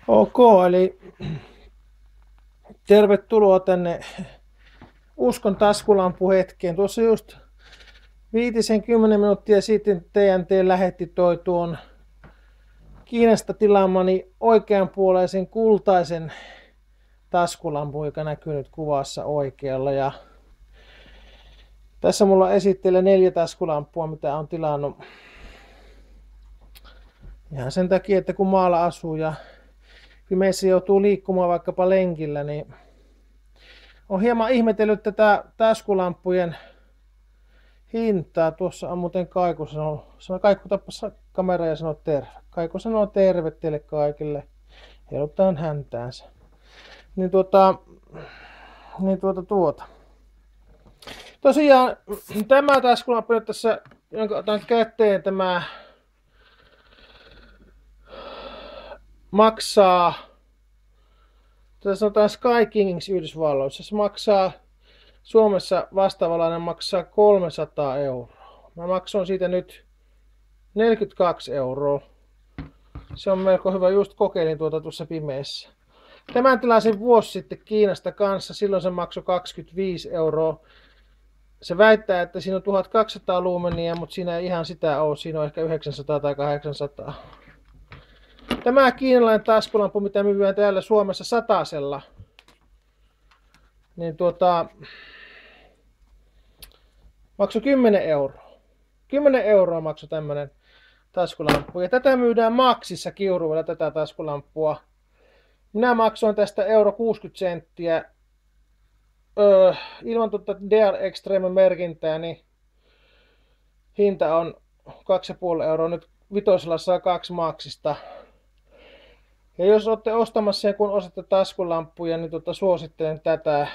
Ok, eli tervetuloa tänne Uskon taskulampuhetkeen. Tuossa just 5-10 minuuttia sitten TNT lähetti tuon Kiinasta tilaamani oikeanpuoleisen kultaisen taskulampun, joka näkyy nyt kuvassa oikealla. Ja tässä mulla esittelee 4 taskulampua, mitä on tilannut. Ihan sen takia, että kun maalla asuu ja pimeässä joutuu liikkumaan vaikkapa lenkillä, niin on hieman ihmetellyt tätä taskulampujen hintaa. Tuossa on muuten Kaiku sanonut. Kaiku tappas kamera ja sanoo terve. Kaiku sanoo terve teille kaikille. Heilutaan häntäänsä. Tosiaan tämä taskulamppu nyt tässä, jonka otan käteen, tämä maksaa, tässä sanotaan Sky Kings Yhdysvalloissa. Se maksaa Suomessa vastaavalainen maksaa 300 euroa. Mä maksoin siitä nyt 42 euroa. Se on melko hyvä, just kokeilin tuota tuossa pimeässä. Tämän tilasin vuosi sitten Kiinasta kanssa, silloin se maksoi 25 euroa. Se väittää, että siinä on 1200 luumenia, mutta siinä ei ihan sitä ole, siinä on ehkä 900 tai 800. Tämä kiinalainen taskulampu, mitä myydään täällä Suomessa satasella, niin maksoi 10 euroa. 10 euroa maksoi tämmönen taskulamppu. Ja tätä myydään Maxissa Kiuruvalla, tätä taskulampua. Minä maksoin tästä euro 60 senttiä. Ilman tuota DR Extreme merkintää, niin hinta on 2,5 euroa. Nyt vitosella saa 2 Maxista. Ja jos olette ostamassa ja kun ostatte taskulampuja, niin suosittelen tätä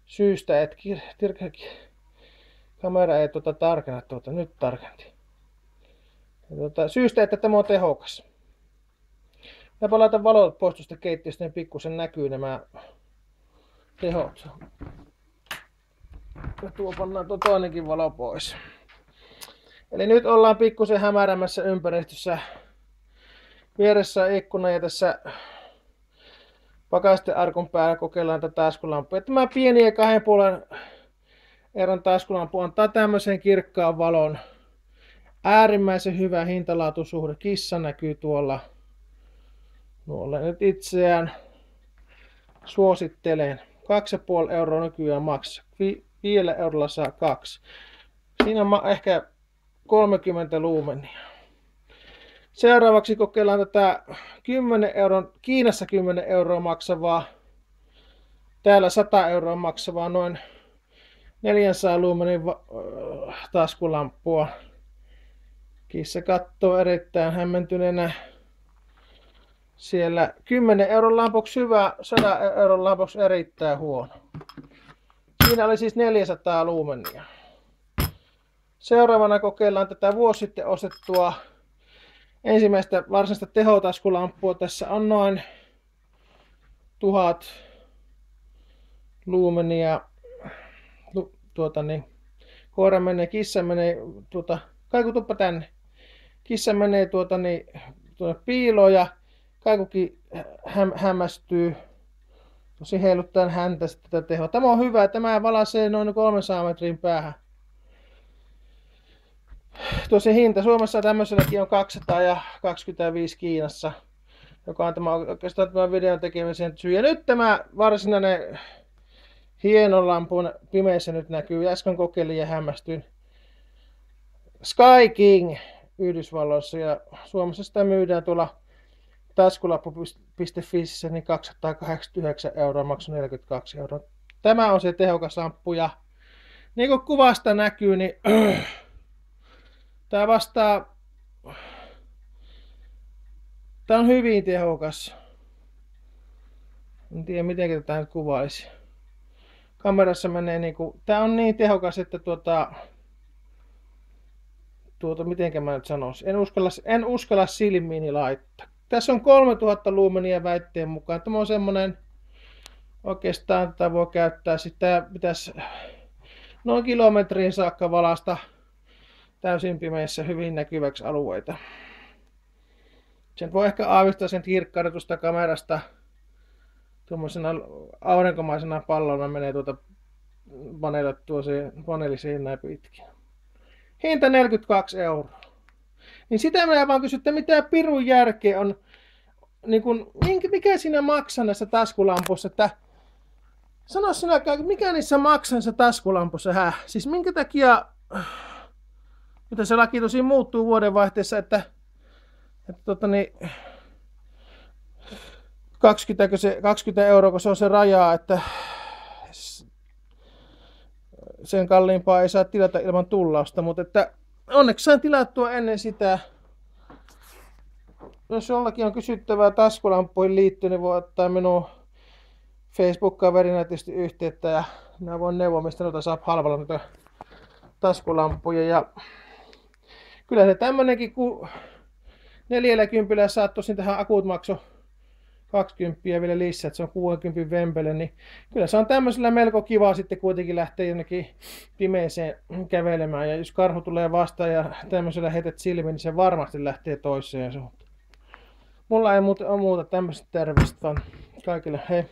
syystä, että kamera ei tarkenna nyt tarkenti. Syystä, että tämä on tehokas. Mä laitan valot pois tuosta keittiöstä, niin pikkusen näkyy nämä tehot. Ja tuo pannaan tuo toinenkin valo pois. Eli nyt ollaan pikkusen hämärämässä ympäristössä. Vieressä on ikkuna ja tässä pakastearkun päällä kokeillaan tätä taskulampua. Tämä pieni ja 2,5 euron taskulampu antaa tämmöisen kirkkaan valon. Äärimmäisen hyvä hintalaatusuhde. Kissa näkyy tuolla. Nuolle nyt itseään suosittelen. 2,5 euroa nykyään maksaa. 5 eurolla saa 2. Siinä on ehkä 30 luumenia. Seuraavaksi kokeillaan tätä 10 euron, Kiinassa 10 euroa maksavaa, täällä 100 euroa maksavaa noin 400 luumenin taskulamppua. Kissa katsoo erittäin hämmentyneenä. Siellä 10 euron lampuksi hyvä, 100 euron lampuksi erittäin huono. Siinä oli siis 400 luumenia. Seuraavana kokeillaan tätä vuosi sitten ostettua ensimmäistä varsinaista tehotaskulamppua. Tässä on noin 1000 luumenia. Koira menee, kissa menee, Kaiku tuppa tänne. Kissa menee tuonne piiloon ja Kaikukin hämmästyy. Tosi heiluttaa häntä tätä tehoa. Tämä on hyvä, tämä valaisee noin 300 metrin päähän. Tosi hinta Suomessa tämmöiselläkin on 225 Kiinassa, joka on oikeastaan tämän videon tekemisen syy. Ja nyt tämä varsinainen hieno lampun pimeässä nyt näkyy. Äsken kokeilin ja hämmästyin. Sky King Yhdysvalloissa ja Suomessa sitä myydään tuolla taskulappu.fissä niin 289 euroa, maksoi 42 euroa. Tämä on se tehokas lamppu ja niin kuin kuvasta näkyy, niin Tää vastaa. Tää on hyvin tehokas. En tiedä miten tätä nyt kuvaisi. Kamerassa menee niinku. Tää on niin tehokas, että mitenkä mä nyt sanoisin. En uskalla silmiini laittaa. Tässä on 3000 luumenia väitteen mukaan. Tämä on semmonen. Oikeastaan tätä voi käyttää. Sitä pitäisi noin kilometriin saakka valasta täysin pimeässä hyvin näkyväksi alueita. Sen voi ehkä aavistaa sen kirkkauden tuosta kamerasta. Tuommoisena aurinkomaisena pallona menee paneeli siihen näin pitkin. Hinta 42 euroa. Niin sitä minä vaan kysyn, että mitä pirun järkeä on, niin kun, mikä siinä maksaa näissä taskulampuissa, että sano sinä, mikä niissä maksaa näissä taskulampuissa, Siis minkä takia, mitä se laki tosi muuttuu vuodenvaihteessa, että 20 euroa, kun se on se raja, että sen kalliimpaa ei saa tilata ilman tullausta, mutta että onneksi sain tilattua ennen sitä. Jos jollakin on kysyttävää taskulampuihin liittyen, niin voi ottaa minun Facebook-kaverina tietysti yhteyttä ja minä voin neuvoa, mistä noita saa halvalla noita taskulampuja. Ja kyllä se tämmönenkin, kun 40 saa tosin tähän akut makso 20 vielä lisää, että se on 60 vempele, niin kyllä se on tämmöisellä melko kiva sitten kuitenkin lähteä jonnekin pimeeseen kävelemään. Ja jos karhu tulee vastaan ja tämmöisellä heität silmiin, niin se varmasti lähtee toiseen suuntaan. Mulla ei muuta tämmöistä terveistä vaan kaikille hei.